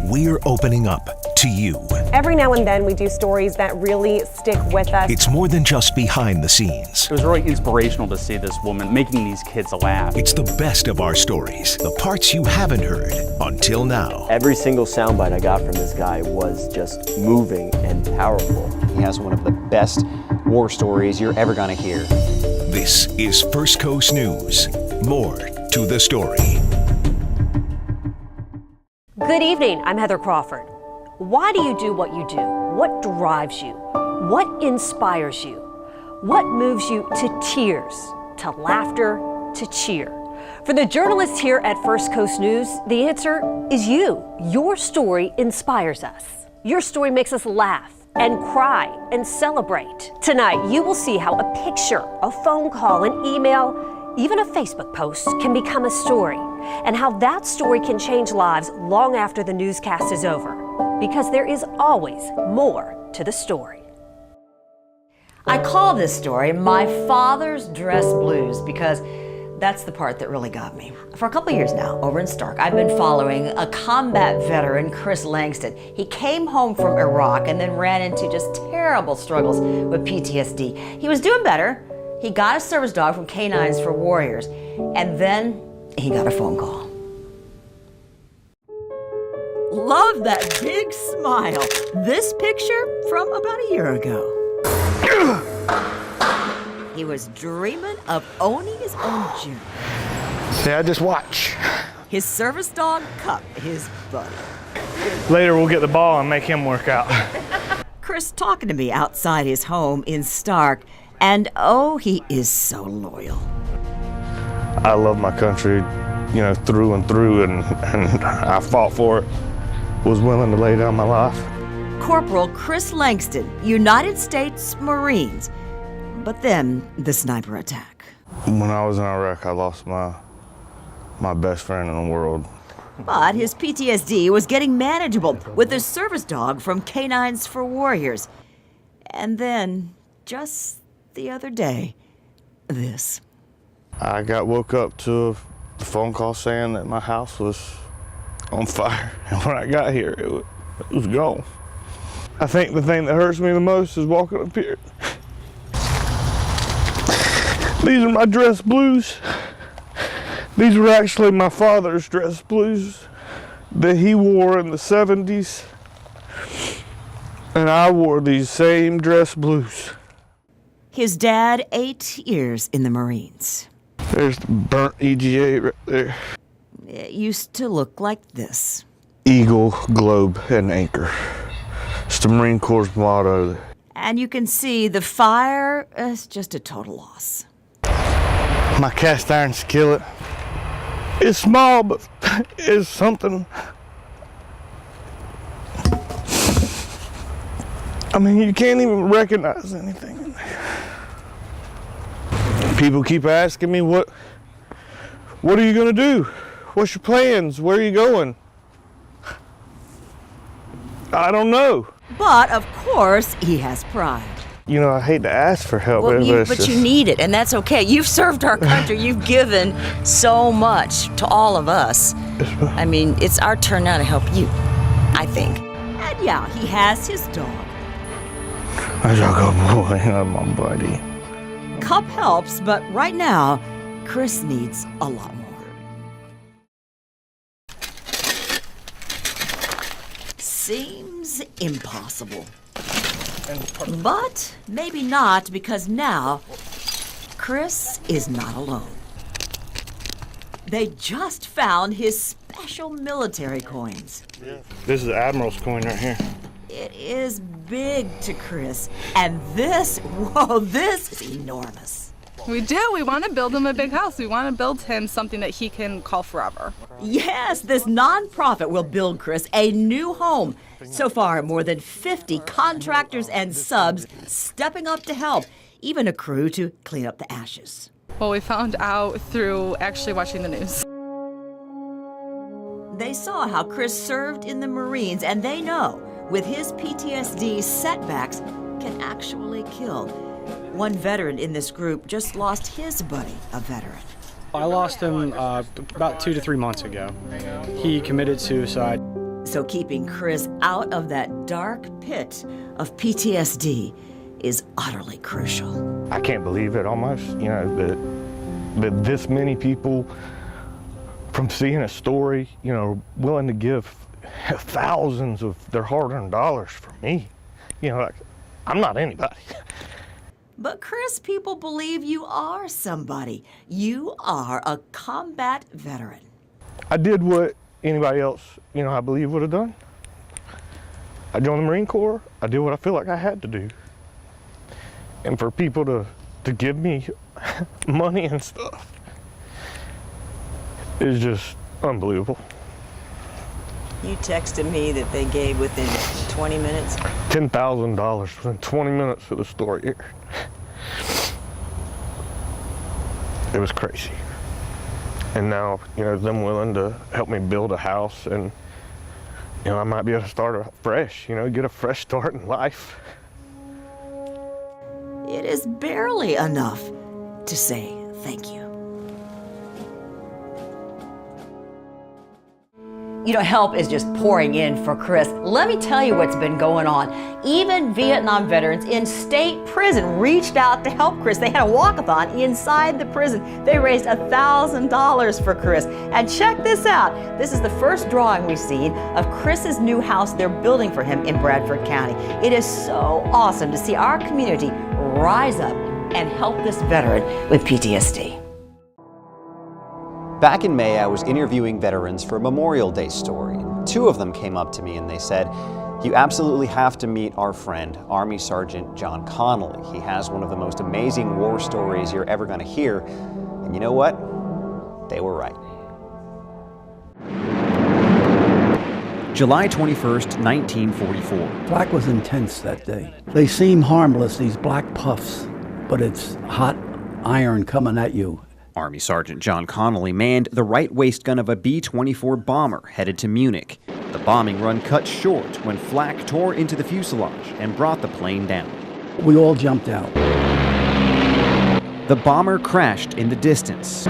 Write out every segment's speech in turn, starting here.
we're opening up to you. Every now and then we do stories that really stick with us. It's more than just behind the scenes. It was really inspirational to see this woman making these kids laugh. It's the best of our stories, the parts you haven't heard until now. Every single soundbite I got from this guy was just moving and powerful. He has one of the best war stories you're ever gonna hear. This is First Coast News. More to the story. Good evening, I'm Heather Crawford. Why do you do what you do? What drives you? What inspires you? What moves you to tears, to laughter, to cheer? For the journalists here at First Coast News, the answer is you. Your story inspires us. Your story makes us laugh and cry and celebrate. Tonight, you will see how a picture, a phone call, an email, even a Facebook post can become a story, and how that story can change lives long after the newscast is over. Because there is always more to the story. I call this story My Father's Dress Blues because that's the part that really got me. For a couple years now, over in Stark, I've been following a combat veteran, Chris Langston. He came home from Iraq and then ran into just terrible struggles with PTSD. He was doing better. He got a service dog from Canines for Warriors, and then he got a phone call. Love that big smile. This picture from about a year ago. He was dreaming of owning his own gym. Yeah, just watch. His service dog, Cup, his buddy. Later we'll get the ball and make him work out. Chris talking to me outside his home in Stark, and oh, he is so loyal. I love my country, you know, through and through, and I fought for it. Was willing to lay down my life. Corporal Chris Langston, United States Marines. But then, the sniper attack. When I was in Iraq, I lost my best friend in the world. But his PTSD was getting manageable with a service dog from Canines for Warriors. And then, just the other day, this. I got woke up to a phone call saying that my house was on fire. And when I got here, it was gone. I think the thing that hurts me the most is walking up here. These are my dress blues. These were actually my father's dress blues that he wore in the 70s. And I wore these same dress blues. His dad, 8 years in the Marines. There's the burnt EGA right there. It used to look like this. Eagle, globe, and anchor. It's the Marine Corps motto. And you can see the fire is just a total loss. My cast iron skillet. It's small, but it's something. I mean, you can't even recognize anything in there. People keep asking me, what are you gonna do? What's your plans? Where are you going? I don't know. But, of course, he has pride. You know, I hate to ask for help. Well, but you need it, and that's okay. You've served our country. You've given so much to all of us. I mean, it's our turn now to help you, I think. And yeah, he has his dog. That's a good boy, my buddy. Cup helps, but right now, Chris needs a lot more. Seems impossible. But maybe not, because now Chris is not alone. They just found his special military coins. This is Admiral's coin right here. It is big to Chris, and this is enormous. We do. We want to build him a big house. We want to build him something that he can call forever. Yes, this nonprofit will build Chris a new home. So far, more than 50 contractors and subs stepping up to help, even a crew to clean up the ashes. Well, we found out through actually watching the news. They saw how Chris served in the Marines, and they know with his PTSD, setbacks can actually kill. One veteran in this group just lost his buddy, a veteran. I lost him about 2 to 3 months ago. He committed suicide. So keeping Chris out of that dark pit of PTSD is utterly crucial. I can't believe it almost, that this many people from seeing a story, willing to give thousands of their hard-earned dollars for me. I'm not anybody. But Chris, people believe you are somebody. You are a combat veteran. I did what anybody else, I believe would have done. I joined the Marine Corps. I did what I feel like I had to do. And for people to give me money and stuff is just unbelievable. You texted me that they gave within 20 minutes? $10,000 within 20 minutes of the story here. It was crazy. And now, them willing to help me build a house, and, I might be able to start fresh, get a fresh start in life. It is barely enough to say thank you. Help is just pouring in for Chris. Let me tell you what's been going on. Even Vietnam veterans in state prison reached out to help Chris. They had a walkathon inside the prison. They raised $1,000 for Chris. And check this out. This is the first drawing we've seen of Chris's new house they're building for him in Bradford County. It is so awesome to see our community rise up and help this veteran with PTSD. Back in May, I was interviewing veterans for a Memorial Day story. Two of them came up to me and they said, "You absolutely have to meet our friend, Army Sergeant John Connolly. He has one of the most amazing war stories you're ever going to hear." And you know what? They were right. July 21st, 1944. Black was intense that day. They seem harmless, these black puffs, but it's hot iron coming at you. Army Sergeant John Connolly manned the right waist gun of a B-24 bomber headed to Munich. The bombing run cut short when flak tore into the fuselage and brought the plane down. We all jumped out. The bomber crashed in the distance.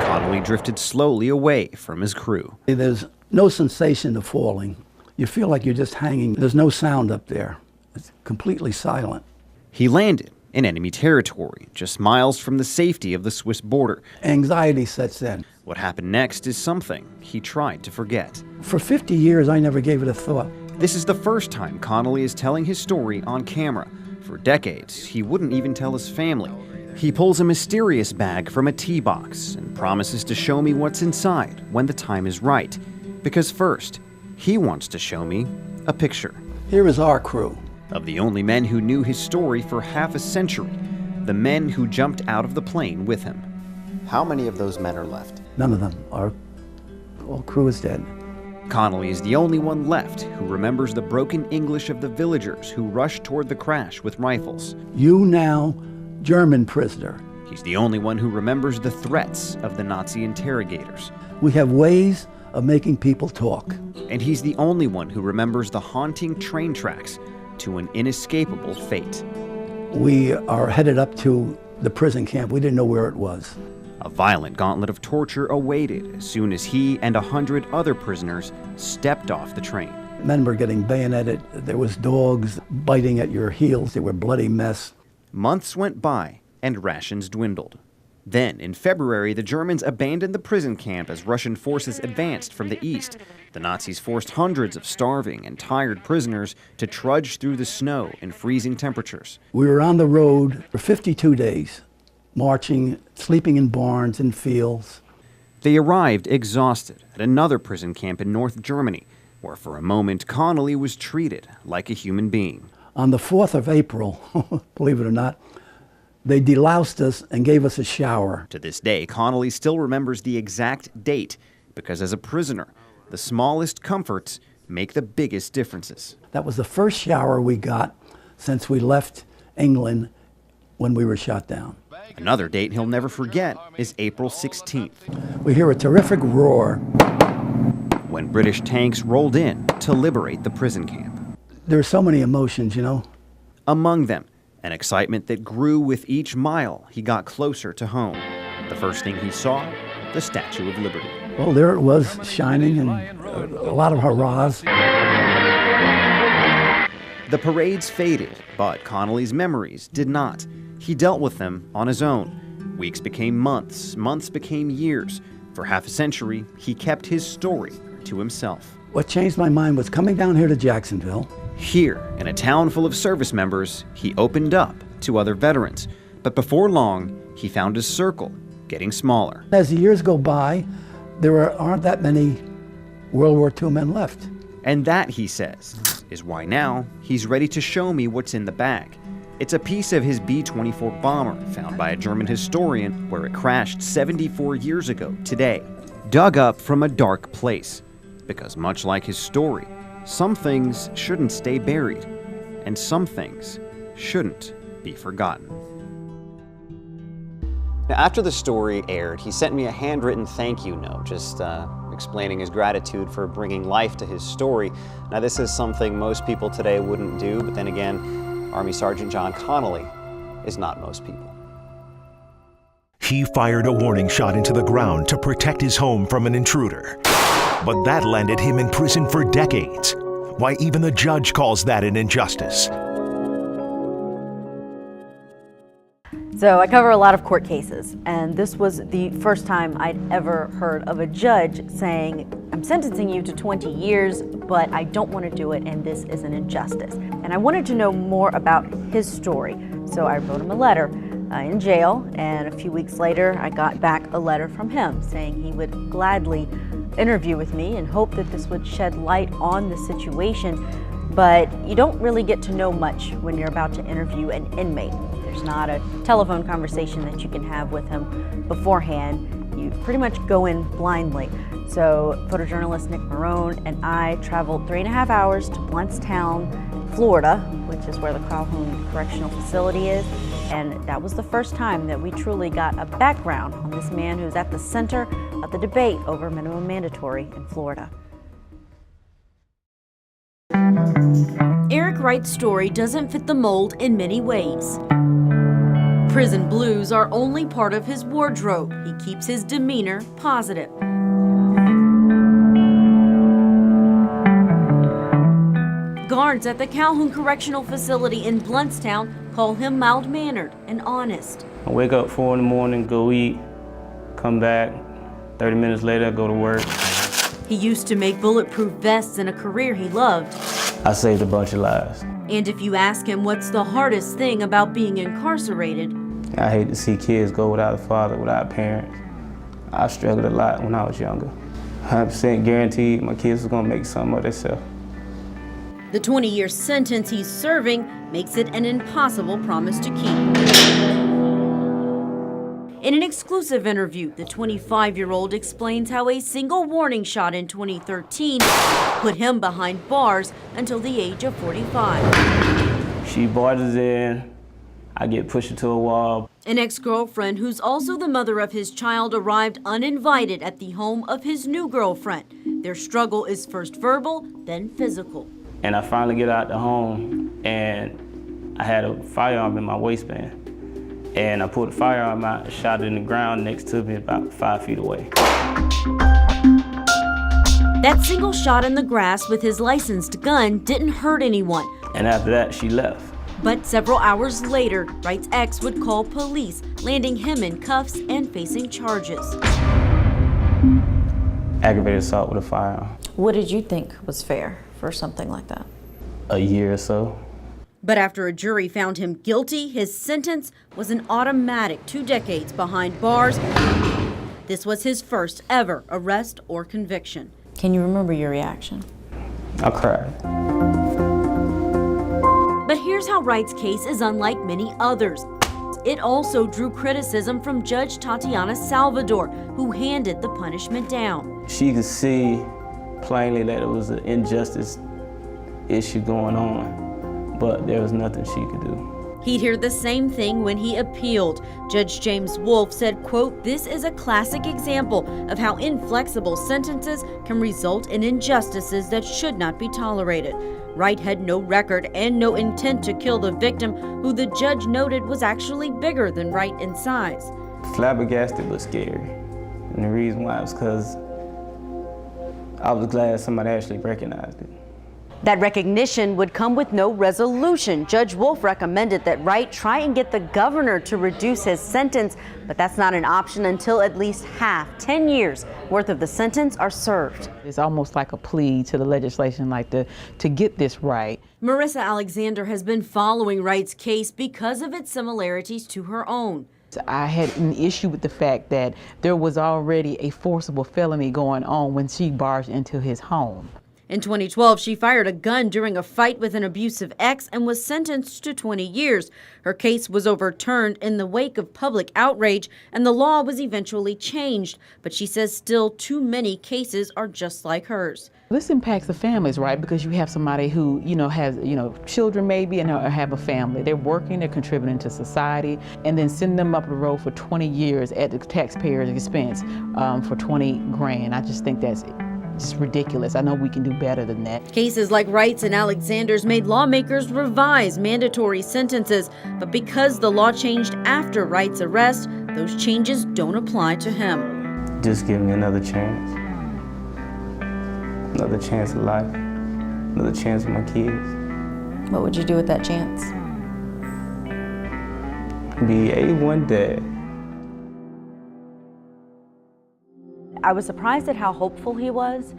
Connolly drifted slowly away from his crew. There's no sensation of falling. You feel like you're just hanging. There's no sound up there. It's completely silent. He landed in enemy territory, just miles from the safety of the Swiss border. Anxiety sets in. What happened next is something he tried to forget. For 50 years, I never gave it a thought. This is the first time Connolly is telling his story on camera. For decades, he wouldn't even tell his family. He pulls a mysterious bag from a tea box and promises to show me what's inside when the time is right. Because first, he wants to show me a picture. Here is our crew. Of the only men who knew his story for half a century, the men who jumped out of the plane with him. How many of those men are left? None of them. Our whole crew is dead. Connolly is the only one left who remembers the broken English of the villagers who rushed toward the crash with rifles. You now, German prisoner. He's the only one who remembers the threats of the Nazi interrogators. We have ways of making people talk. And he's the only one who remembers the haunting train tracks to an inescapable fate. We are headed up to the prison camp. We didn't know where it was. A violent gauntlet of torture awaited as soon as he and 100 other prisoners stepped off the train. Men were getting bayoneted. There was dogs biting at your heels. They were a bloody mess. Months went by and rations dwindled. Then, in February, the Germans abandoned the prison camp as Russian forces advanced from the east. The Nazis forced hundreds of starving and tired prisoners to trudge through the snow in freezing temperatures. We were on the road for 52 days, marching, sleeping in barns and fields. They arrived exhausted at another prison camp in North Germany, where for a moment Connolly was treated like a human being. On the 4th of April, believe it or not, they deloused us and gave us a shower. To this day, Connolly still remembers the exact date because as a prisoner, the smallest comforts make the biggest differences. That was the first shower we got since we left England when we were shot down. Another date he'll never forget is April 16th. We hear a terrific roar when British tanks rolled in to liberate the prison camp. There are so many emotions, you know. Among them, an excitement that grew with each mile he got closer to home. The first thing he saw, the Statue of Liberty. Well, there it was, shining, and a lot of hurrahs. The parades faded, but Connolly's memories did not. He dealt with them on his own. Weeks became months, months became years. For half a century, he kept his story to himself. What changed my mind was coming down here to Jacksonville. Here, in a town full of service members, he opened up to other veterans. But before long, he found his circle getting smaller. As the years go by, there aren't that many World War II men left. And that, he says, is why now he's ready to show me what's in the bag. It's a piece of his B-24 bomber found by a German historian where it crashed 74 years ago today, dug up from a dark place. Because much like his story, some things shouldn't stay buried, and some things shouldn't be forgotten. Now, after the story aired, he sent me a handwritten thank you note, just explaining his gratitude for bringing life to his story. Now, this is something most people today wouldn't do, but then again, Army Sergeant John Connolly is not most people. He fired a warning shot into the ground to protect his home from an intruder. But that landed him in prison for decades. Why even the judge calls that an injustice. So I cover a lot of court cases, and this was the first time I'd ever heard of a judge saying, I'm sentencing you to 20 years, but I don't want to do it, and this is an injustice. And I wanted to know more about his story, so I wrote him a letter in jail, and a few weeks later I got back a letter from him saying he would gladly interview with me and hope that this would shed light on the situation. But you don't really get to know much when you're about to interview an inmate. There's not a telephone conversation that you can have with him beforehand. You pretty much go in blindly. So photojournalist Nick Marone and I traveled 3.5 hours to Blountstown, Florida, which is where the Calhoun Correctional Facility is. And that was the first time that we truly got a background on this man who's at the center of the debate over minimum mandatory in Florida. Eric Wright's story doesn't fit the mold in many ways. Prison blues are only part of his wardrobe. He keeps his demeanor positive. Guards at the Calhoun Correctional Facility in Blountstown call him mild-mannered and honest. I wake up 4 in the morning, go eat, come back, 30 minutes later, I go to work. He used to make bulletproof vests in a career he loved. I saved a bunch of lives. And if you ask him what's the hardest thing about being incarcerated, I hate to see kids go without a father, without parents. I struggled a lot when I was younger. 100% guaranteed my kids are gonna make something of themselves. the 20-year sentence he's serving makes it an impossible promise to keep. In an exclusive interview, the 25-year-old explains how a single warning shot in 2013 put him behind bars until the age of 45. She barges in, I get pushed into a wall. An ex-girlfriend who's also the mother of his child arrived uninvited at the home of his new girlfriend. Their struggle is first verbal, then physical. And I finally get out the home and I had a firearm in my waistband. And I pulled the firearm out and shot it in the ground next to me about 5 feet away. That single shot in the grass with his licensed gun didn't hurt anyone. And after that, she left. But several hours later, Wright's ex would call police, landing him in cuffs and facing charges. Aggravated assault with a firearm. What did you think was fair for something like that? A year or so. But after a jury found him guilty, his sentence was an automatic 2 decades behind bars. This was his first ever arrest or conviction. Can you remember your reaction? I cried. But here's how Wright's case is unlike many others. It also drew criticism from Judge Tatiana Salvador, who handed the punishment down. She could see plainly that it was an injustice issue going on, but there was nothing she could do. He'd hear the same thing when he appealed. Judge James Wolfe said, quote, "This is a classic example of how inflexible sentences can result in injustices that should not be tolerated." Wright had no record and no intent to kill the victim, who the judge noted was actually bigger than Wright in size. Flabbergasted but scary. And the reason why is because I was glad somebody actually recognized it. That recognition would come with no resolution. Judge Wolf recommended that Wright try and get the governor to reduce his sentence, but that's not an option until at least half, 10 years worth of the sentence are served. It's almost like a plea to the legislation, like to get this right. Marissa Alexander has been following Wright's case because of its similarities to her own. I had an issue with the fact that there was already a forcible felony going on when she barged into his home. In 2012, she fired a gun during a fight with an abusive ex and was sentenced to 20 years. Her case was overturned in the wake of public outrage, and the law was eventually changed. But she says still too many cases are just like hers. This impacts the families, right? Because you have somebody who, has, children maybe and have a family. They're working, they're contributing to society, and then send them up the road for 20 years at the taxpayer's expense for 20 grand. I just think that's just ridiculous. I know we can do better than that. Cases like Wright's and Alexander's made lawmakers revise mandatory sentences, but because the law changed after Wright's arrest, those changes don't apply to him. Just give me another chance. Another chance at life. Another chance with my kids. What would you do with that chance? Be A1 dad. I was surprised at how hopeful he was.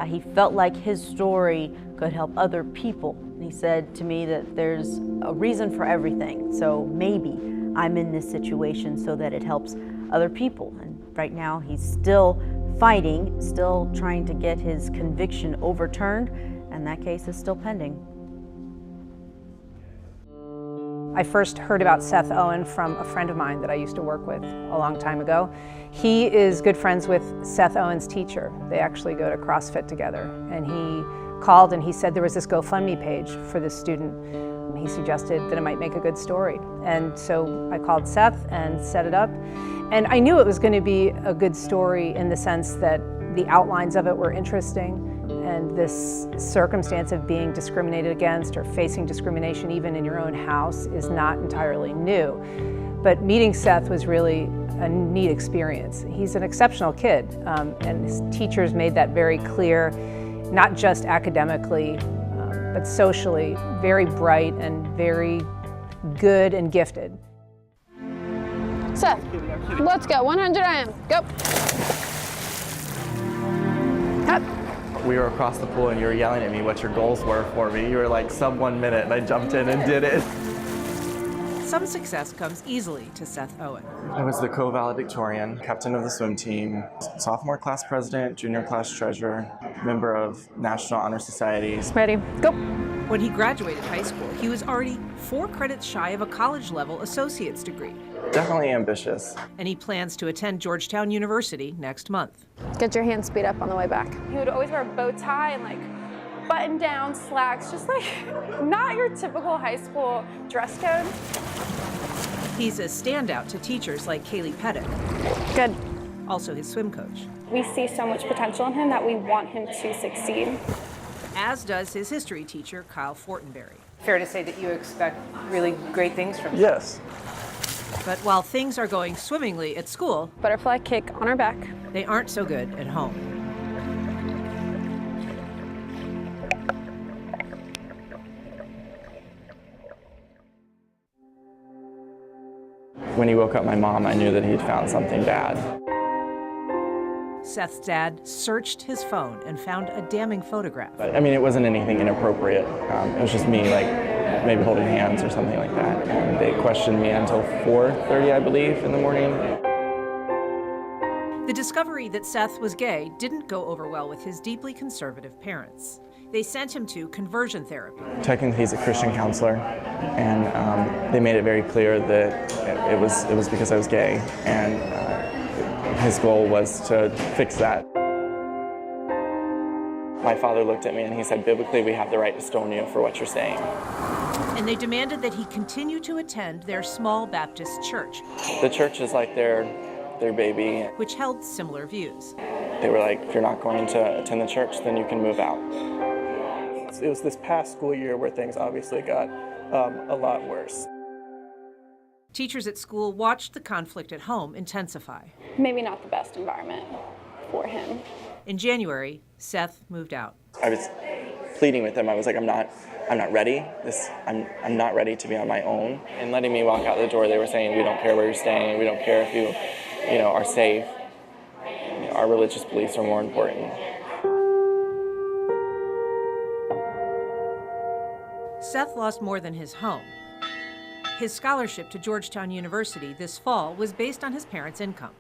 He felt like his story could help other people. He said to me that there's a reason for everything, so maybe I'm in this situation so that it helps other people. And right now he's still fighting, still trying to get his conviction overturned, and that case is still pending. I first heard about Seth Owen from a friend of mine that I used to work with a long time ago. He is good friends with Seth Owen's teacher. They actually go to CrossFit together. And he called and he said there was this GoFundMe page for this student. He suggested that it might make a good story. And so I called Seth and set it up. And I knew it was going to be a good story in the sense that the outlines of it were interesting. And this circumstance of being discriminated against or facing discrimination even in your own house is not entirely new. But meeting Seth was really a neat experience. He's an exceptional kid, and his teachers made that very clear, not just academically, but socially, very bright and very good and gifted. Seth, let's go, 100 IM, go. Cut. We were across the pool and you were yelling at me what your goals were for me. You were like sub 1 minute and I jumped in and did it. Some success comes easily to Seth Owen. I was the co-valedictorian, captain of the swim team, sophomore class president, junior class treasurer, member of National Honor Society. Ready, go. When he graduated high school, he was already 4 credits shy of a college-level associate's degree. Definitely ambitious. And he plans to attend Georgetown University next month. Get your hand speed up on the way back. He would always wear a bow tie and button down slacks, just not your typical high school dress code. He's a standout to teachers like Kaylee Pettit. Good. Also his swim coach. We see so much potential in him that we want him to succeed. As does his history teacher, Kyle Fortenberry. Fair to say that you expect really great things from him. Yes. But while things are going swimmingly at school, butterfly kick on our back, they aren't so good at home. When he woke up my mom, I knew that he'd found something bad. Seth's dad searched his phone and found a damning photograph. But, I mean, it wasn't anything inappropriate. It was just me, maybe holding hands or something like that. And they questioned me until 4:30, I believe, in the morning. The discovery that Seth was gay didn't go over well with his deeply conservative parents. They sent him to conversion therapy. Technically, he's a Christian counselor, and they made it very clear that it was because I was gay, and his goal was to fix that. My father looked at me and he said, biblically, we have the right to stone you for what you're saying. And they demanded that he continue to attend their small Baptist church. The church is like their baby. Which held similar views. They were like, if you're not going to attend the church, then you can move out. It was this past school year where things obviously got a lot worse. Teachers at school watched the conflict at home intensify. Maybe not the best environment for him. In January, Seth moved out. I was pleading with them. I was like, I'm not ready. I'm not ready to be on my own. And letting me walk out the door, they were saying, we don't care where you're staying. We don't care if you are safe. Our religious beliefs are more important. Seth lost more than his home. His scholarship to Georgetown University this fall was based on his parents' income.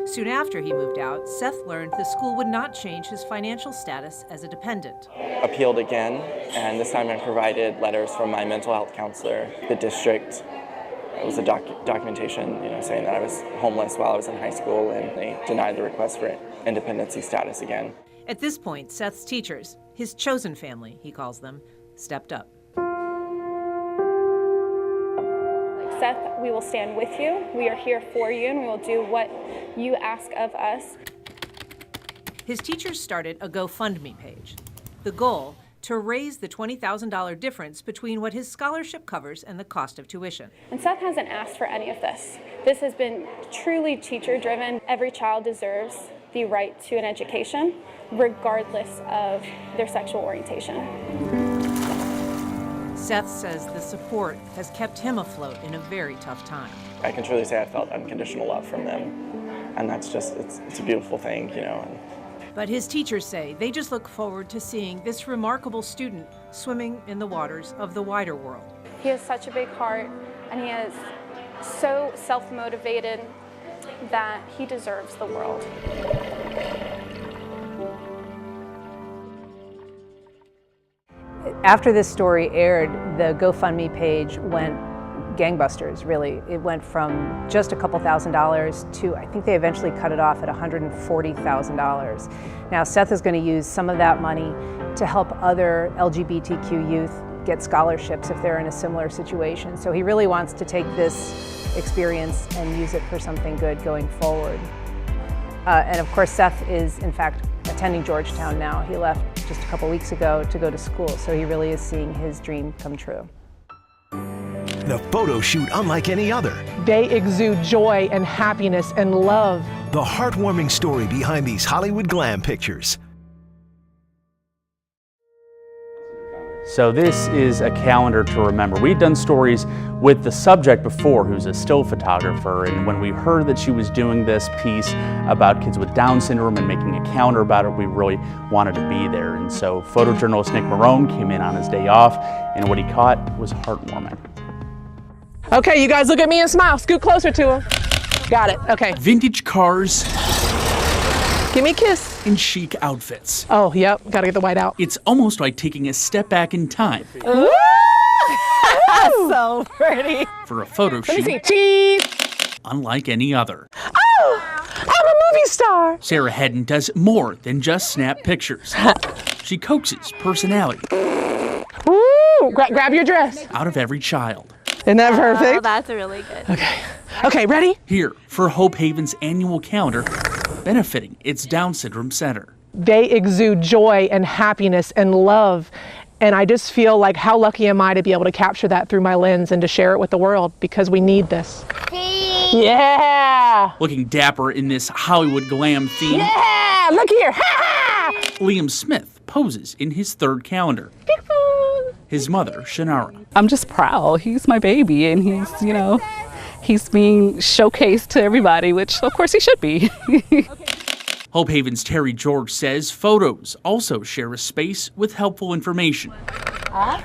Soon after he moved out, Seth learned the school would not change his financial status as a dependent. Appealed again, and this time I provided letters from my mental health counselor, the district. It was a documentation, saying that I was homeless while I was in high school, and they denied the request for independency status again. At this point, Seth's teachers, his chosen family, he calls them, stepped up. Seth, we will stand with you. We are here for you, and we will do what you ask of us. His teachers started a GoFundMe page. The goal, to raise the $20,000 difference between what his scholarship covers and the cost of tuition. And Seth hasn't asked for any of this. This has been truly teacher-driven. Every child deserves the right to an education, regardless of their sexual orientation. Seth says the support has kept him afloat in a very tough time. I can truly say I felt unconditional love from them, and that's just, it's a beautiful thing, But his teachers say they just look forward to seeing this remarkable student swimming in the waters of the wider world. He has such a big heart, and he is so self-motivated that he deserves the world. After this story aired, the GoFundMe page went gangbusters, really. It went from just a couple $1,000s to, I think they eventually cut it off at $140,000. Now, Seth is going to use some of that money to help other LGBTQ youth get scholarships if they're in a similar situation. So he really wants to take this experience and use it for something good going forward. And of course, Seth is, in fact, attending Georgetown now. He left just a couple weeks ago to go to school, so he really is seeing his dream come true. The photo shoot unlike any other. They exude joy and happiness and love. The heartwarming story behind these Hollywood glam pictures. So this is a calendar to remember. We'd done stories with the subject before, who's a still photographer, and when we heard that she was doing this piece about kids with Down syndrome and making a calendar about it, we really wanted to be there. And so photojournalist Nick Marone came in on his day off, and what he caught was heartwarming. Okay, you guys look at me and smile. Scoot closer to him. Got it, okay. Vintage cars. Give me a kiss. In chic outfits. Oh, yep, gotta get the white out. It's almost like taking a step back in time. Ooh. So pretty. For a photo Let me shoot. see, cheese. Unlike any other. Oh, I'm a movie star. Sarah Hedden does more than just snap pictures. She coaxes personality. Ooh, grab your dress. Out of every child. Isn't that perfect? Oh, that's really good. Okay. Okay, ready? Here for Hope Haven's annual calendar benefiting its Down Syndrome Center. They exude joy and happiness and love. And I just feel like, how lucky am I to be able to capture that through my lens and to share it with the world, because we need this. Yeah! Looking dapper in this Hollywood glam theme. Yeah! Look here! Ha! Liam Smith poses in his third calendar. His mother, Shannara. I'm just proud. He's my baby, and he's, he's being showcased to everybody, which of course he should be. Hope Haven's Terry George says photos also share a space with helpful information.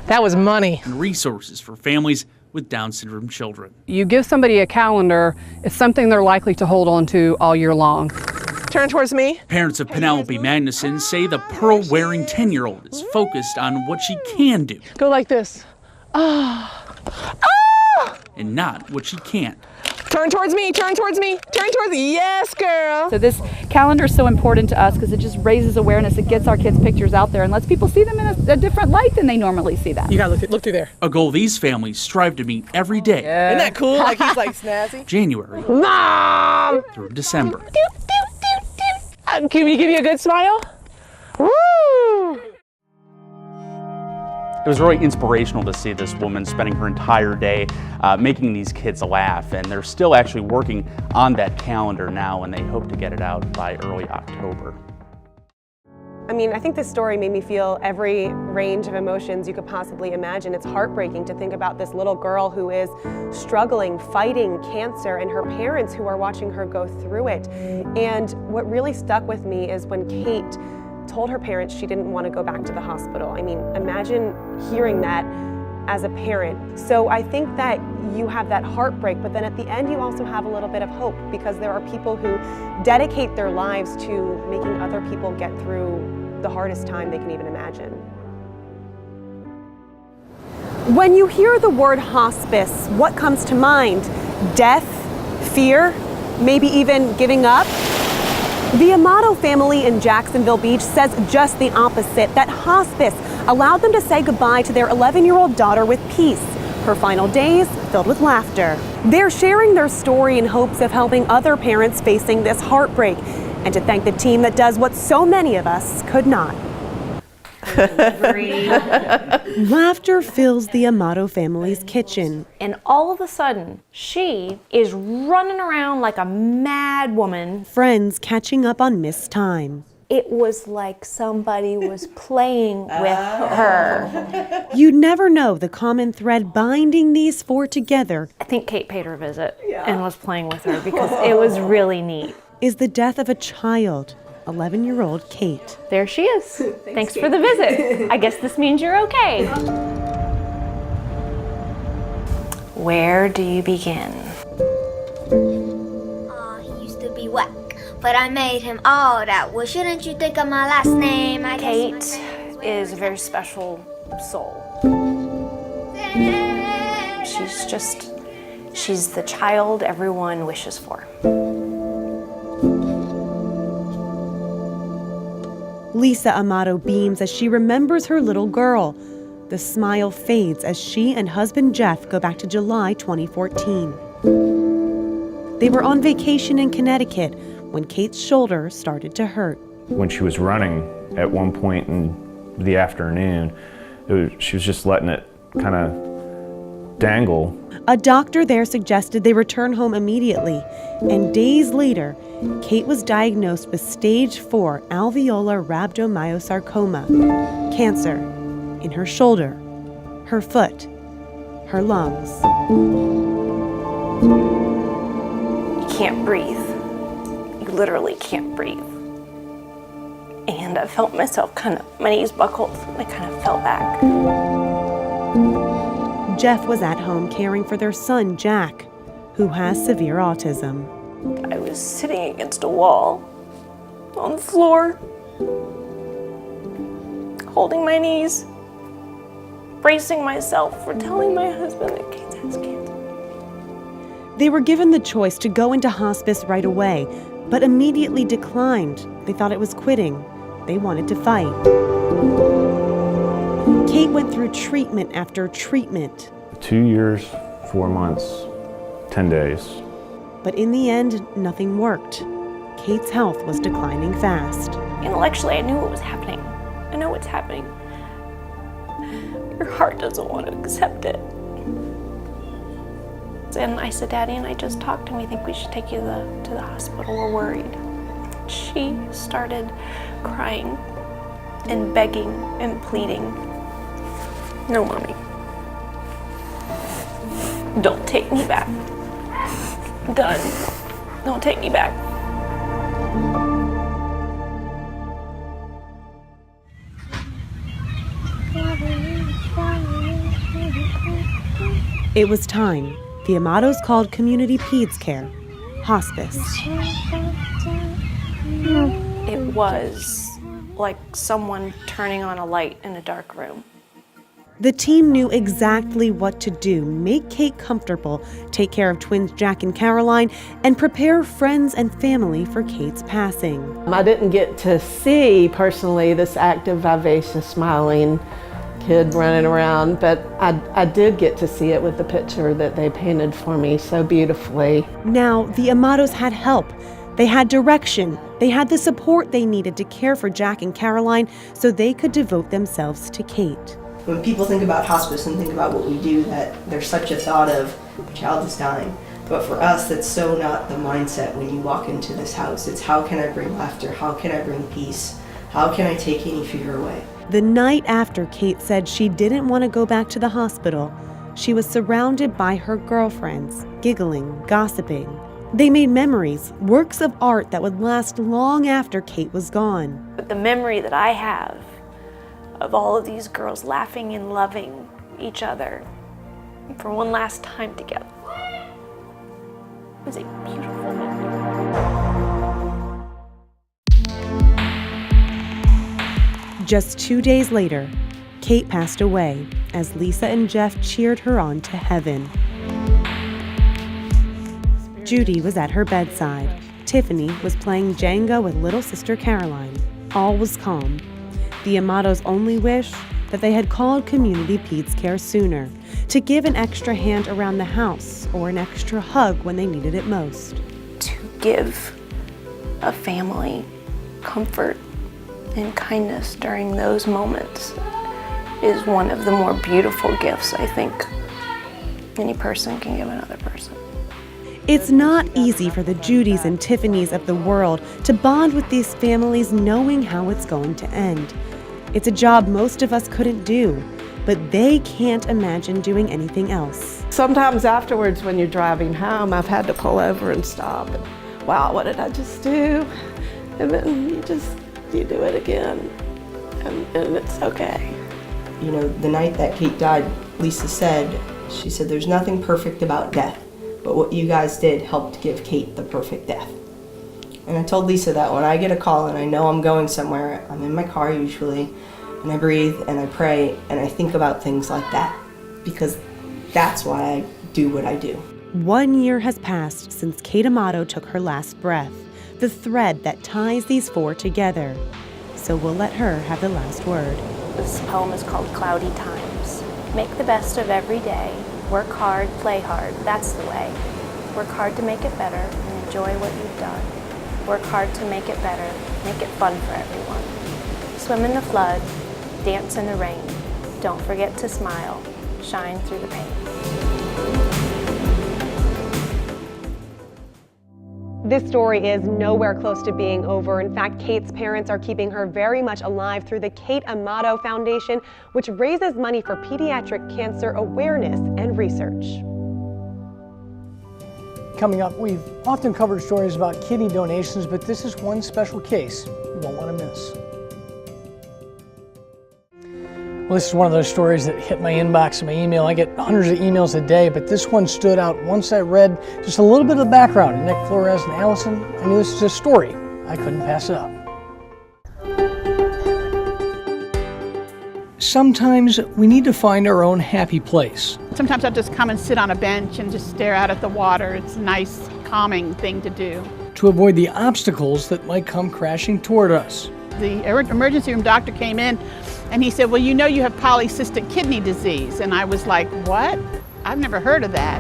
That was money. And resources for families with Down syndrome children. You give somebody a calendar, it's something they're likely to hold on to all year long. Turn towards me. Parents of Penelope Magnuson say the pearl-wearing 10-year-old is focused on what she can do. Go like this. Ah. And not what she can't. Turn towards me, turn towards me, turn towards me. Yes, girl. So this calendar is so important to us because it just raises awareness. It gets our kids' pictures out there and lets people see them in a different light than they normally see them. You gotta look through there. A goal these families strive to meet every day. Yeah. Isn't that cool? Like he's like snazzy. January Mom! through December. Can we give you a good smile? Woo! It was really inspirational to see this woman spending her entire day making these kids laugh, and they're still actually working on that calendar now, and they hope to get it out by early October. I mean, I think this story made me feel every range of emotions you could possibly imagine. It's heartbreaking to think about this little girl who is struggling, fighting cancer, and her parents who are watching her go through it. And what really stuck with me is when Kate told her parents she didn't want to go back to the hospital. I mean, imagine hearing that as a parent. So I think that you have that heartbreak, but then at the end you also have a little bit of hope, because there are people who dedicate their lives to making other people get through the hardest time they can even imagine. When you hear the word hospice, what comes to mind? Death, fear, maybe even giving up? The Amato family in Jacksonville Beach says just the opposite, that hospice allowed them to say goodbye to their 11-year-old daughter with peace, her final days filled with laughter. They're sharing their story in hopes of helping other parents facing this heartbreak, and to thank the team that does what so many of us could not. Laughter fills the Amato family's kitchen. And all of a sudden, she is running around like a mad woman. Friends catching up on missed time. It was like somebody was playing with her. You'd never know the common thread binding these four together. I think Kate paid her a visit and was playing with her because it was really neat. Is the death of a child, 11-year-old Kate. There she is. Thanks for the visit. I guess this means you're okay. Where do you begin? He used to be whack, but I made him all that. Well, shouldn't you think of my last name? Kate is a very special soul. She's the child everyone wishes for. Lisa Amato beams as she remembers her little girl. The smile fades as she and husband Jeff go back to July 2014. They were on vacation in Connecticut when Kate's shoulder started to hurt. When she was running at one point in the afternoon, she was just letting it kind of dangle. A doctor there suggested they return home immediately, and days later, Kate was diagnosed with stage 4 alveolar rhabdomyosarcoma, cancer in her shoulder, her foot, her lungs. You can't breathe. You literally can't breathe. And I felt myself my knees buckled, and I kind of fell back. Jeff was at home caring for their son, Jack, who has severe autism. I was sitting against a wall on the floor, holding my knees, bracing myself for telling my husband that Kate has cancer. They were given the choice to go into hospice right away, but immediately declined. They thought it was quitting. They wanted to fight. Kate went through treatment after treatment. 2 years, 4 months, 10 days. But in the end, nothing worked. Kate's health was declining fast. Intellectually, I knew what was happening. I know what's happening. Your heart doesn't want to accept it. And I said, Daddy and I just talked and we think we should take you to the hospital. We're worried. She started crying and begging and pleading. No, Mommy. Don't take me back. Done. Don't take me back. It was time. The Amatos called Community Peds Care hospice. It was like someone turning on a light in a dark room. The team knew exactly what to do: make Kate comfortable, take care of twins Jack and Caroline, and prepare friends and family for Kate's passing. I didn't get to see personally this active, vivacious, smiling kid running around, but I did get to see it with the picture that they painted for me so beautifully. Now, the Amatos had help. They had direction. They had the support they needed to care for Jack and Caroline so they could devote themselves to Kate. When people think about hospice and think about what we do, that there's such a thought of a child is dying. But for us, that's so not the mindset when you walk into this house. It's how can I bring laughter? How can I bring peace? How can I take any fear away? The night after Kate said she didn't want to go back to the hospital, she was surrounded by her girlfriends, giggling, gossiping. They made memories, works of art that would last long after Kate was gone. But the memory that I have of all of these girls laughing and loving each other for one last time together was a beautiful memory. Just 2 days later, Kate passed away as Lisa and Jeff cheered her on to heaven. Judy was at her bedside. Tiffany was playing Jenga with little sister Caroline. All was calm. The Amatos only wish that they had called Community Peds Care sooner to give an extra hand around the house or an extra hug when they needed it most. To give a family comfort and kindness during those moments is one of the more beautiful gifts I think any person can give another person. It's not easy for the Judys and Tiffanys of the world to bond with these families knowing how it's going to end. It's a job most of us couldn't do, but they can't imagine doing anything else. Sometimes afterwards when you're driving home, I've had to pull over and stop and, wow, what did I just do? And then you do it again, and it's okay. You know, the night that Kate died, Lisa said, she said, there's nothing perfect about death, but what you guys did helped give Kate the perfect death. And I told Lisa that when I get a call and I know I'm going somewhere, I'm in my car usually, and I breathe and I pray and I think about things like that, because that's why I do what I do. 1 year has passed since Kate Amato took her last breath, the thread that ties these four together. So we'll let her have the last word. This poem is called Cloudy Times. Make the best of every day. Work hard, play hard, that's the way. Work hard to make it better and enjoy what you've done. Work hard to make it better, make it fun for everyone. Swim in the flood, dance in the rain. Don't forget to smile, shine through the pain. This story is nowhere close to being over. In fact, Kate's parents are keeping her very much alive through the Kate Amato Foundation, which raises money for pediatric cancer awareness and research. Coming up, we've often covered stories about kidney donations, but this is one special case you won't want to miss. Well, this is one of those stories that hit my inbox and my email. I get hundreds of emails a day, but this one stood out. Once I read just a little bit of the background of Nick Flores and Allison, I knew this was a story. I couldn't pass it up. Sometimes we need to find our own happy place. Sometimes I'll just come and sit on a bench and just stare out at the water. It's a nice, calming thing to do. To avoid the obstacles that might come crashing toward us. The emergency room doctor came in and he said, well, you know you have polycystic kidney disease. And I was like, what? I've never heard of that.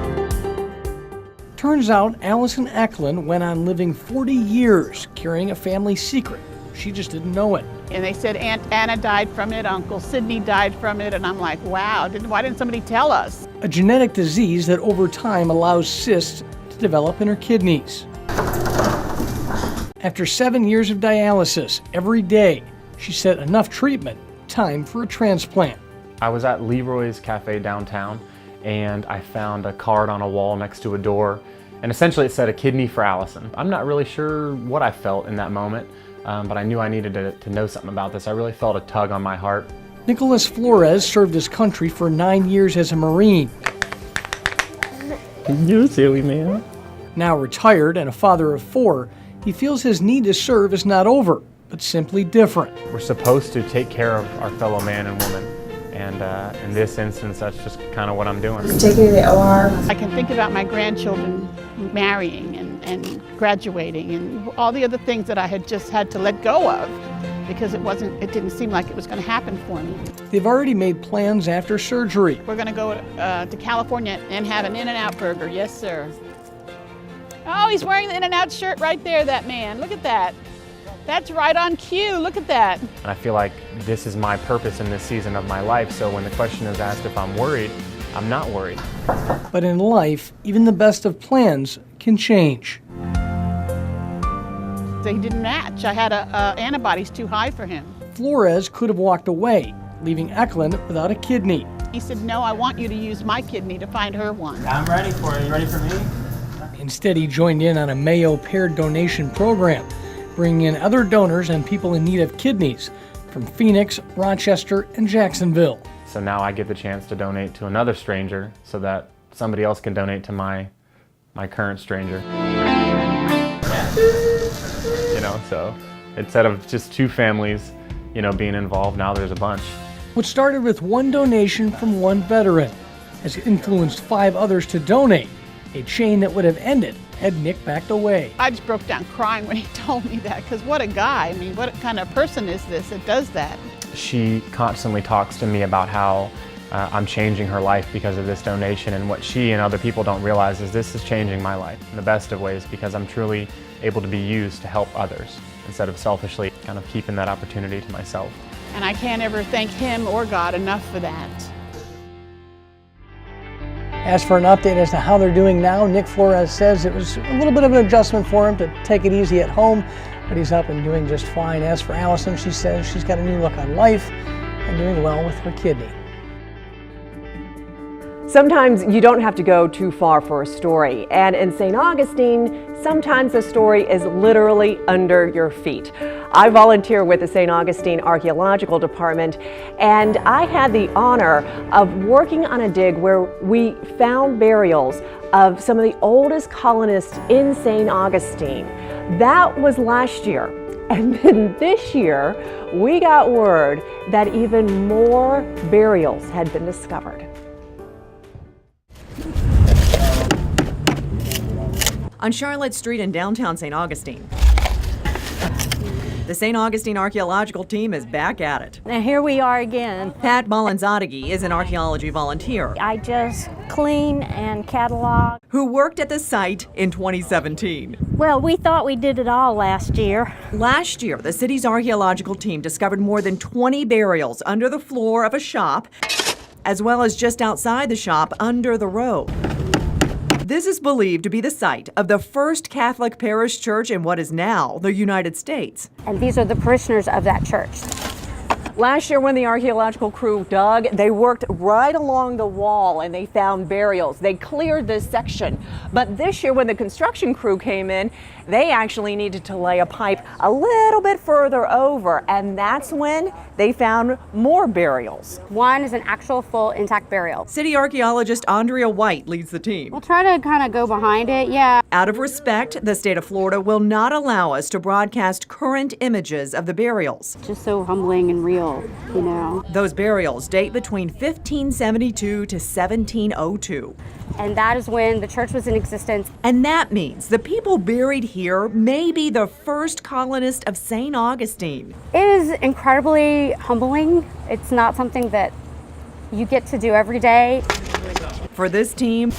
Turns out Allison Eklund went on living 40 years carrying a family secret. She just didn't know it. And they said Aunt Anna died from it, Uncle Sidney died from it, and I'm like, wow, why didn't somebody tell us? A genetic disease that over time allows cysts to develop in her kidneys. After 7 years of dialysis every day, she said enough treatment, time for a transplant. I was at Leroy's Cafe downtown and I found a card on a wall next to a door, and essentially it said a kidney for Allison. I'm not really sure what I felt in that moment, but I knew I needed to know something about this. I really felt a tug on my heart. Nicholas Flores served his country for 9 years as a Marine. You're silly, man. Now retired and a father of 4, he feels his need to serve is not over, but simply different. We're supposed to take care of our fellow man and woman, and in this instance, that's just kind of what I'm doing. Take me to the OR. I can think about my grandchildren marrying and graduating and all the other things that I had just had to let go of because it didn't seem like it was going to happen for me. They've already made plans after surgery. We're going to go to California and have an In-N-Out burger. Yes, sir. Oh, he's wearing the In-N-Out shirt right there, that man. Look at that. That's right on cue. Look at that. And I feel like this is my purpose in this season of my life, so when the question is asked if I'm worried, I'm not worried. But in life, even the best of plans can change. They didn't match. I had antibodies too high for him. Flores could have walked away, leaving Eklund without a kidney. He said, no, I want you to use my kidney to find her one. I'm ready for it. You ready for me? Instead, he joined in on a Mayo paired donation program, bringing in other donors and people in need of kidneys from Phoenix, Rochester, and Jacksonville. So now I get the chance to donate to another stranger so that somebody else can donate to my current stranger. You know, so instead of just 2 families, you know, being involved, now there's a bunch. What started with one donation from one veteran has influenced 5 others to donate, a chain that would have ended had Nick backed away. I just broke down crying when he told me that, because what a guy. I mean, what kind of person is this that does that? She constantly talks to me about how I'm changing her life because of this donation, and what she and other people don't realize is this is changing my life in the best of ways, because I'm truly able to be used to help others instead of selfishly kind of keeping that opportunity to myself. And I can't ever thank him or God enough for that. As for an update as to how they're doing now, Nick Flores says it was a little bit of an adjustment for him to take it easy at home, but he's up and doing just fine. As for Allison, she says she's got a new look on life and doing well with her kidney. Sometimes you don't have to go too far for a story, and in St. Augustine, sometimes the story is literally under your feet. I volunteer with the St. Augustine Archaeological Department, and I had the honor of working on a dig where we found burials of some of the oldest colonists in St. Augustine. That was last year. And then this year, we got word that even more burials had been discovered. On Charlotte Street in downtown St. Augustine, the St. Augustine Archaeological Team is back at it. Now here we are again. Pat Mullins-Ottegi is an archaeology volunteer. I just clean and catalog. Who worked at the site in 2017. Well, we thought we did it all last year. Last year, the city's archaeological team discovered more than 20 burials under the floor of a shop, as well as just outside the shop under the road. This is believed to be the site of the first Catholic parish church in what is now the United States. And these are the parishioners of that church. Last year when the archaeological crew dug, they worked right along the wall and they found burials. They cleared this section. But this year when the construction crew came in, they actually needed to lay a pipe a little bit further over, and that's when they found more burials. One is an actual full intact burial. City archaeologist Andrea White leads the team. We'll try to kind of go behind it, yeah. Out of respect, the state of Florida will not allow us to broadcast current images of the burials. Just so humbling and real, you know. Those burials date between 1572 to 1702. And that is when the church was in existence. And that means the people buried here may be the first colonists of St. Augustine. It is incredibly humbling. It's not something that you get to do every day. For this team,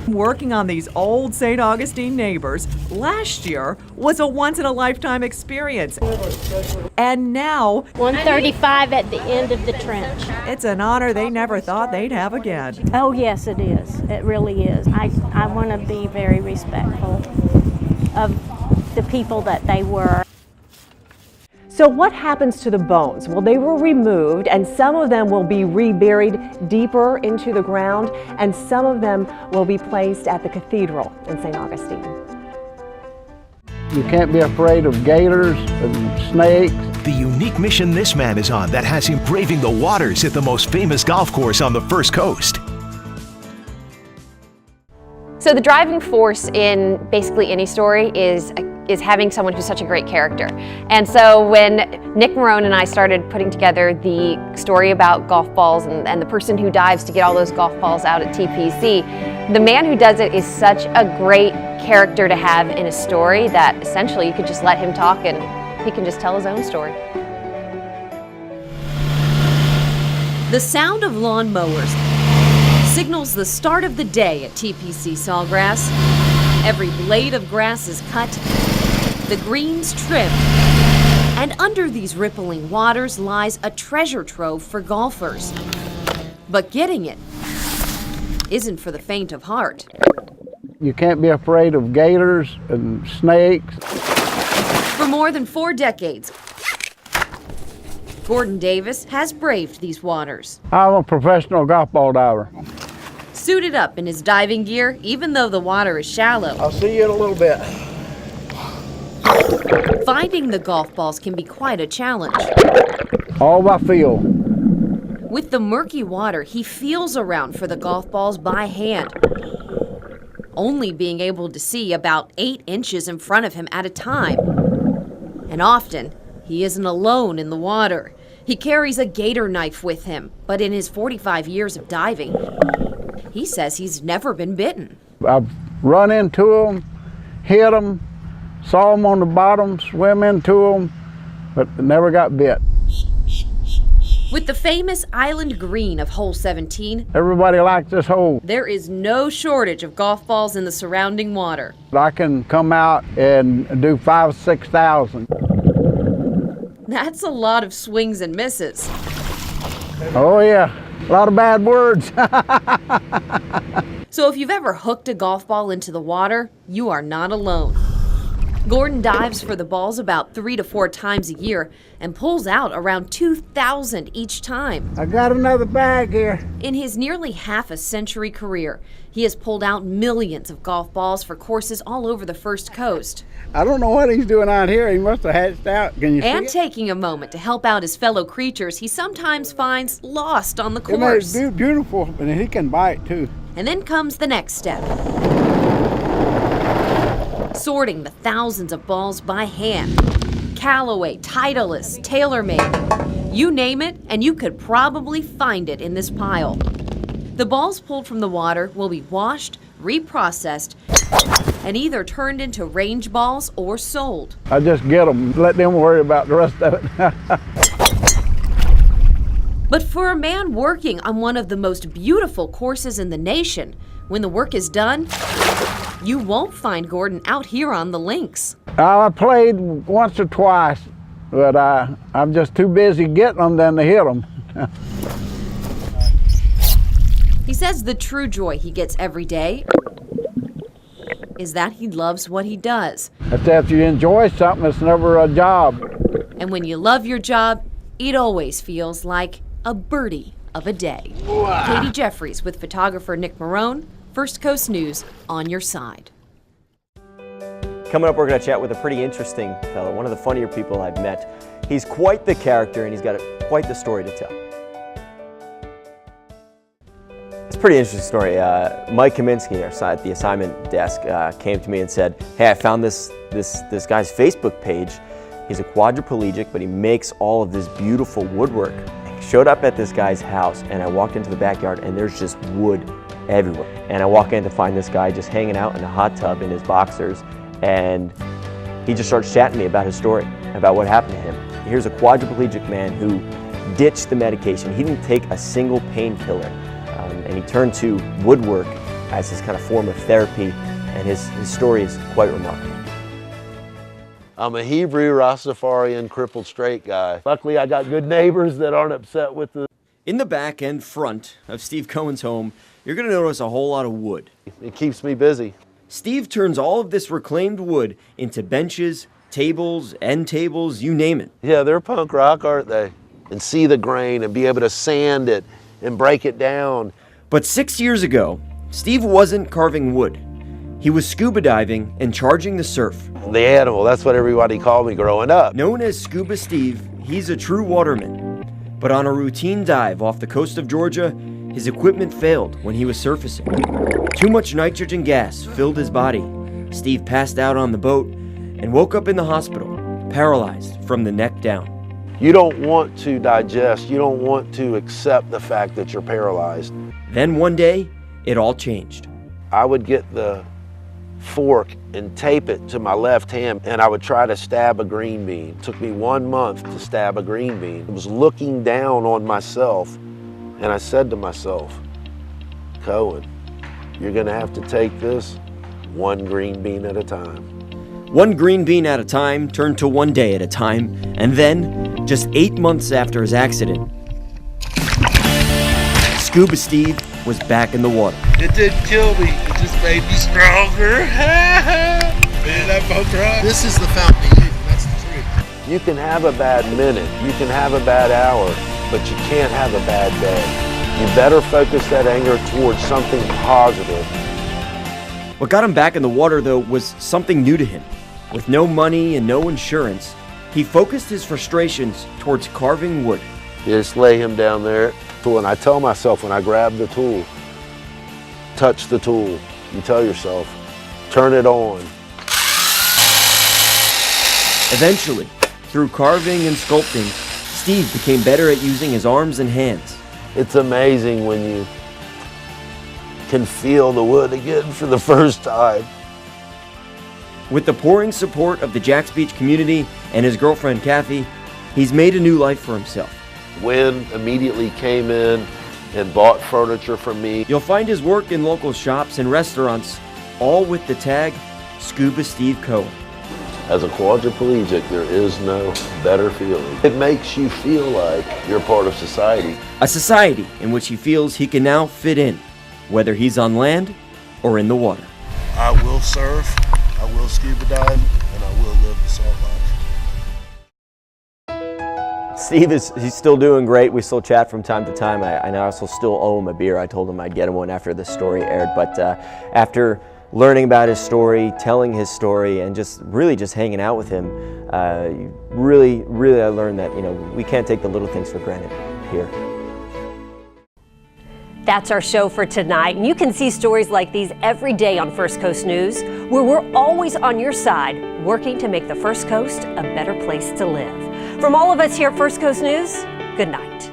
working on these old St. Augustine neighbors last year was a once-in-a-lifetime experience. And now, 135 at the end of the trench. It's an honor they never thought they'd have again. Oh yes, it is. It really is. I want to be very respectful of the people that they were. So what happens to the bones? Well, they were removed, and some of them will be reburied deeper into the ground, and some of them will be placed at the cathedral in St. Augustine. You can't be afraid of gators and snakes. The unique mission this man is on that has him braving the waters at the most famous golf course on the First Coast. So the driving force in basically any story is having someone who's such a great character. And so when Nick Marone and I started putting together the story about golf balls and the person who dives to get all those golf balls out at TPC, the man who does it is such a great character to have in a story that essentially you could just let him talk and he can just tell his own story. The sound of lawn mowers signals the start of the day at TPC Sawgrass. Every blade of grass is cut, the greens trimmed, and under these rippling waters lies a treasure trove for golfers. But getting it isn't for the faint of heart. You can't be afraid of gators and snakes. For more than 4 decades, Gordon Davis has braved these waters. I'm a professional golf ball diver. Suited up in his diving gear, even though the water is shallow. I'll see you in a little bit. Finding the golf balls can be quite a challenge. All by feel. With the murky water, he feels around for the golf balls by hand, only being able to see about 8 inches in front of him at a time. And often, he isn't alone in the water. He carries a gator knife with him, but in his 45 years of diving, he says he's never been bitten. I've run into them, hit them, saw them on the bottom, swim into them, but never got bit. With the famous island green of hole 17, Everybody likes this hole. there is no shortage of golf balls in the surrounding water. I can come out and do 5,000 or 6,000. That's a lot of swings and misses. Oh yeah, a lot of bad words. So if you've ever hooked a golf ball into the water, you are not alone. Gordon dives for the balls about 3 to 4 times a year and pulls out around 2,000 each time. I got another bag here. In his nearly half a century career, he has pulled out millions of golf balls for courses all over the First Coast. I don't know what he's doing out here. He must have hatched out. Can you see And it? taking a moment to help out his fellow creatures he sometimes finds lost on the It course. may be beautiful, and he can bite too. And then comes the next step. Sorting the thousands of balls by hand. Callaway, Titleist, TaylorMade. You name it, and you could probably find it in this pile. The balls pulled from the water will be washed, reprocessed, and either turned into range balls or sold. I just get them, let them worry about the rest of it. But for a man working on one of the most beautiful courses in the nation, when the work is done, you won't find Gordon out here on the links. I played once or twice, but I'm just too busy getting them than to hit them. He says the true joy he gets every day is that he loves what he does. That's after you enjoy something, it's never a job. And when you love your job, it always feels like a birdie of a day. Katie Jeffries with photographer Nick Marone, First Coast News, on your side. Coming up, we're going to chat with a pretty interesting fellow, one of the funnier people I've met. He's quite the character, and he's got quite the story to tell. It's a pretty interesting story. Mike Kaminsky, at the assignment desk, came to me and said, "Hey, I found this guy's Facebook page. He's a quadriplegic, but he makes all of this beautiful woodwork." I showed up at this guy's house, and I walked into the backyard, and there's just wood everywhere. And I walk in to find this guy just hanging out in a hot tub in his boxers, and he just starts chatting to me about his story, about what happened to him. Here's a quadriplegic man who ditched the medication. He didn't take a single painkiller, and he turned to woodwork as his kind of form of therapy, and his story is quite remarkable. I'm a Hebrew Rastafarian crippled straight guy. Luckily, I got good neighbors that aren't upset with the... In the back and front of Steve Cohen's home, you're going to notice a whole lot of wood. It keeps me busy. Steve turns all of this reclaimed wood into benches, tables, end tables, you name it. Yeah, they're punk rock, aren't they? And see the grain and be able to sand it and break it down. But 6 years ago, Steve wasn't carving wood. He was scuba diving and charging the surf. The animal, that's what everybody called me growing up. Known as Scuba Steve, he's a true waterman. But on a routine dive off the coast of Georgia, his equipment failed when he was surfacing. Too much nitrogen gas filled his body. Steve passed out on the boat and woke up in the hospital, paralyzed from the neck down. You don't want to digest, you don't want to accept the fact that you're paralyzed. Then one day, it all changed. I would get the fork and tape it to my left hand, and I would try to stab a green bean. It took me 1 month to stab a green bean. I was looking down on myself, and I said to myself, Cohen, you're gonna have to take this one green bean at a time. One green bean at a time turned to one day at a time, and then, just 8 months after his accident, Scuba Steve was back in the water. It didn't kill me, it just made me stronger. Man, that boat ride. This is the fountain of youth, that's the truth. You can have a bad minute, you can have a bad hour, but you can't have a bad day. You better focus that anger towards something positive. What got him back in the water, though, was something new to him. With no money and no insurance, he focused his frustrations towards carving wood. You just lay him down there. And I tell myself when I grab the tool, touch the tool. You tell yourself, turn it on. Eventually, through carving and sculpting, Steve became better at using his arms and hands. It's amazing when you can feel the wood again for the first time. With the pouring support of the Jacks Beach community and his girlfriend Kathy, he's made a new life for himself. Wynn immediately came in and bought furniture from me. You'll find his work in local shops and restaurants, all with the tag Scuba Steve Cohen. As a quadriplegic, there is no better feeling. It makes you feel like you're part of society. A society in which he feels he can now fit in, whether he's on land or in the water. I will surf, I will scuba dive, and I will live the salt life. Steve he's still doing great. We still chat from time to time. I also still owe him a beer. I told him I'd get him one after this story aired. But after learning about his story, telling his story, and just hanging out with him, really I learned that, you know, we can't take the little things for granted here. That's our show for tonight, and you can see stories like these every day on First Coast News, where we're always on your side, working to make the First Coast a better place to live. From all of us here at First Coast News, good night.